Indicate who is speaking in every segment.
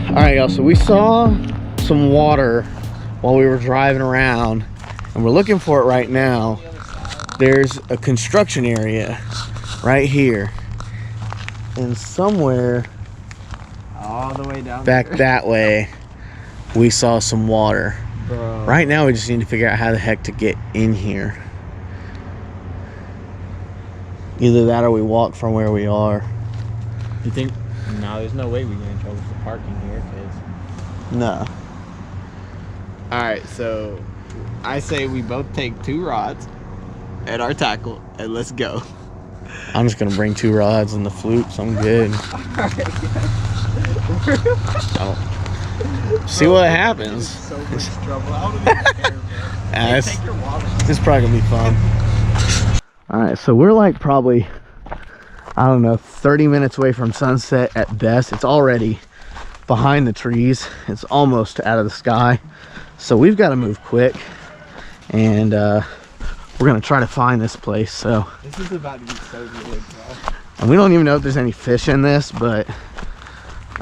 Speaker 1: All right, y'all, so we saw some water while we were driving around, and we're looking for it right now. There's a construction area right here, and somewhere
Speaker 2: all the way down
Speaker 1: back
Speaker 2: there.
Speaker 1: That way we saw some water.
Speaker 2: Bro.
Speaker 1: Right now we just need to figure out how the heck to get in here. Either that or we walk from where we are.
Speaker 2: You think? No, there's no way we get in trouble for parking here, kids.
Speaker 1: No.
Speaker 2: Alright, so I say we both take 2 rods and our tackle and let's go.
Speaker 1: I'm just gonna bring 2 rods and the flutes. I'm good. Oh. See what happens.
Speaker 2: So much trouble. I don't even care, man. Take your wallet.
Speaker 1: This is probably gonna be fun. Alright, so we're like probably, I don't know, 30 minutes away from sunset at best. It's already behind the trees. It's almost out of the sky. So we've got to move quick. And we're going to try to find this place. So
Speaker 2: this is about to be so good, bro.
Speaker 1: And we don't even know if there's any fish in this, but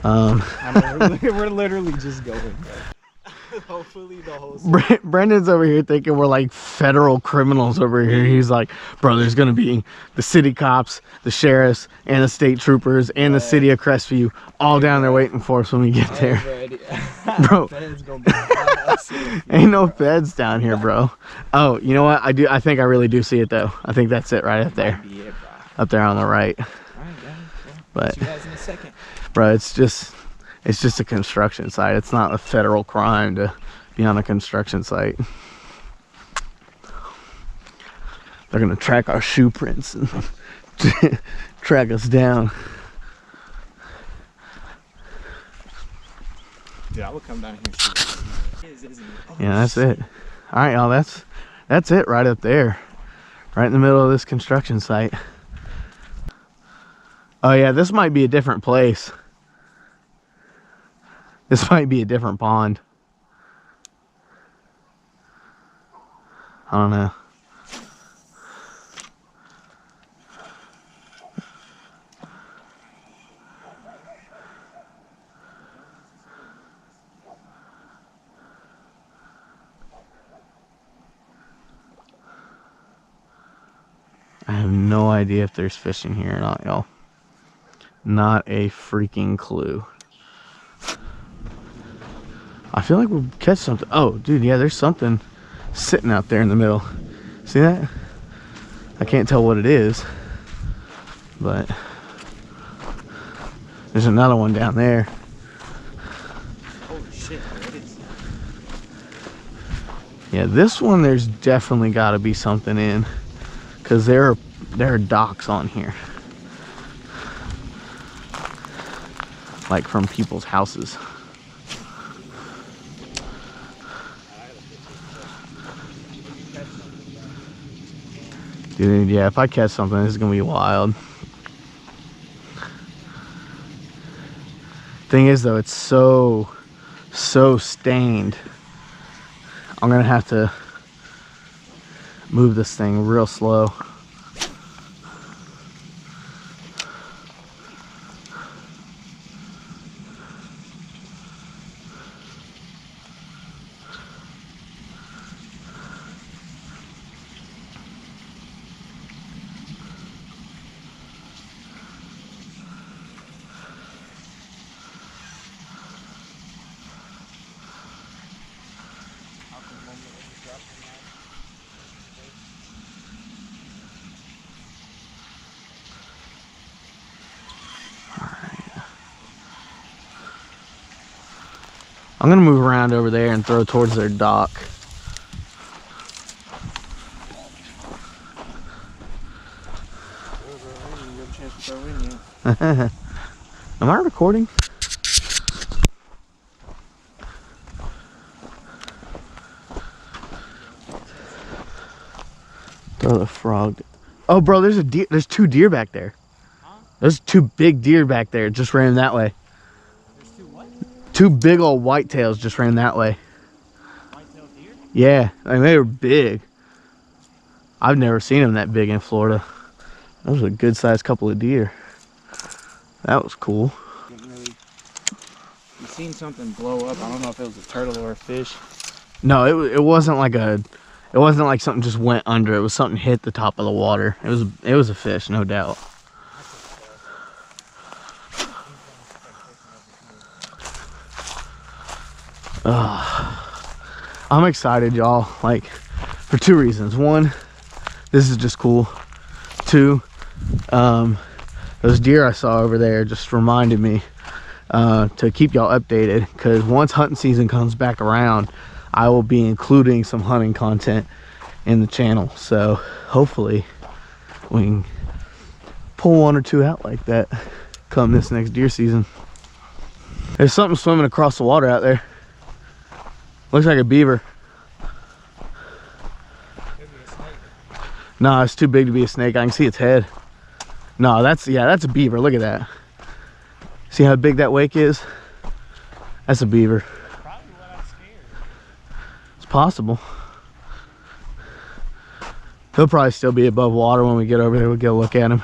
Speaker 2: we're literally just going, bro. Hopefully the whole
Speaker 1: Brendan's over here thinking we're like federal criminals over here. He's like, bro, there's gonna be the city cops, the sheriffs, and the state troopers, and the city of Crestview all down there waiting for us when we get there. Bro, ain't no feds down here, bro. Oh, you know what? I think I really do see it though. I think that's it right up there. Up there on the right. But
Speaker 2: see you guys in a second.
Speaker 1: Bro, it's just a construction site. It's not a federal crime to be on a construction site. They're gonna track our shoe prints and track us down.
Speaker 2: Dude, I will come down here and see what
Speaker 1: yeah, that's it. All right, y'all, that's it right up there. Right in the middle of this construction site. Oh yeah, this might be a different place. This might be a different pond. I don't know. I have no idea if there's fish in here or not, y'all. Not a freaking clue. I feel like we'll catch something. Oh, dude, yeah, there's something sitting out there in the middle. See that? I can't tell what it is, but there's another one down there.
Speaker 2: Holy shit, what is that?
Speaker 1: Yeah, this one there's definitely got to be something in, because there are docks on here, like from people's houses. Dude, yeah, if I catch something, this is gonna be wild. Thing is though, it's so stained. I'm gonna have to move this thing real slow. I'm gonna move around over there and throw towards their dock. Am I recording? Throw the frog. Oh, bro, there's a deer. There's 2 deer back there. Huh? There's 2 big deer back there. Just ran that way.
Speaker 2: There's 2 what?
Speaker 1: 2 big old whitetails just ran that way.
Speaker 2: White-tailed deer?
Speaker 1: Yeah, I mean, they were big. I've never seen them that big in Florida. That was a good sized couple of deer. That was cool.
Speaker 2: Didn't really
Speaker 3: seen something blow up. I don't know if it was a turtle or a fish.
Speaker 1: No, it wasn't like something just went under. It was something hit the top of the water. It was a fish, no doubt. I'm excited, y'all, like for two reasons. One, this is just cool. Two, those deer I saw over there just reminded me to keep y'all updated, because once hunting season comes back around, I will be including some hunting content in the channel. So hopefully we can pull one or two out like that come this next deer season. There's something swimming across the water out there. Looks like a beaver. No, it's too big to be a snake. I can see its head. No, that's a beaver. Look at that. See how big that wake is? That's a beaver.
Speaker 3: Probably what I'm scared.
Speaker 1: It's possible. He'll probably still be above water when we get over there. We'll get a look at him.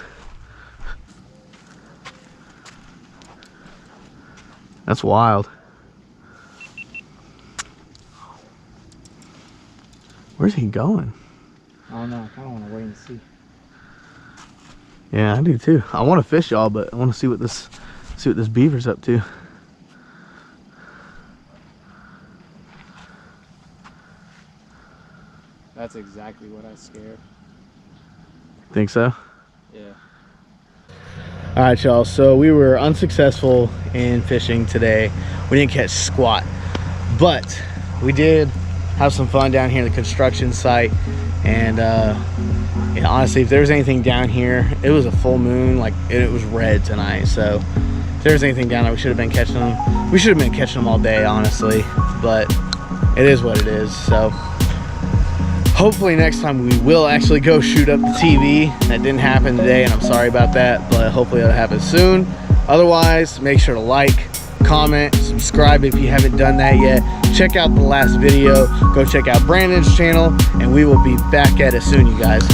Speaker 1: That's wild. Where's he going?
Speaker 3: I don't know. I kind of want to wait and see.
Speaker 1: Yeah, I do too. I want to fish y'all, but I want to see what this beaver's up to.
Speaker 3: That's exactly what I scared.
Speaker 1: Think so?
Speaker 3: Yeah.
Speaker 1: All right, y'all. So we were unsuccessful in fishing today. We didn't catch squat, but we did have some fun down here at the construction site. And yeah, honestly, if there was anything down here, it was a full moon. Like it was red tonight. So if there was anything down there, we should have been catching them. We should have been catching them all day, honestly. But it is what it is. So hopefully next time we will actually go shoot up the TV. That didn't happen today, and I'm sorry about that, but hopefully it'll happen soon. Otherwise, make sure to like, comment, subscribe if you haven't done that yet. Check out the last video. Go check out Brandon's channel, and we will be back at it soon, you guys.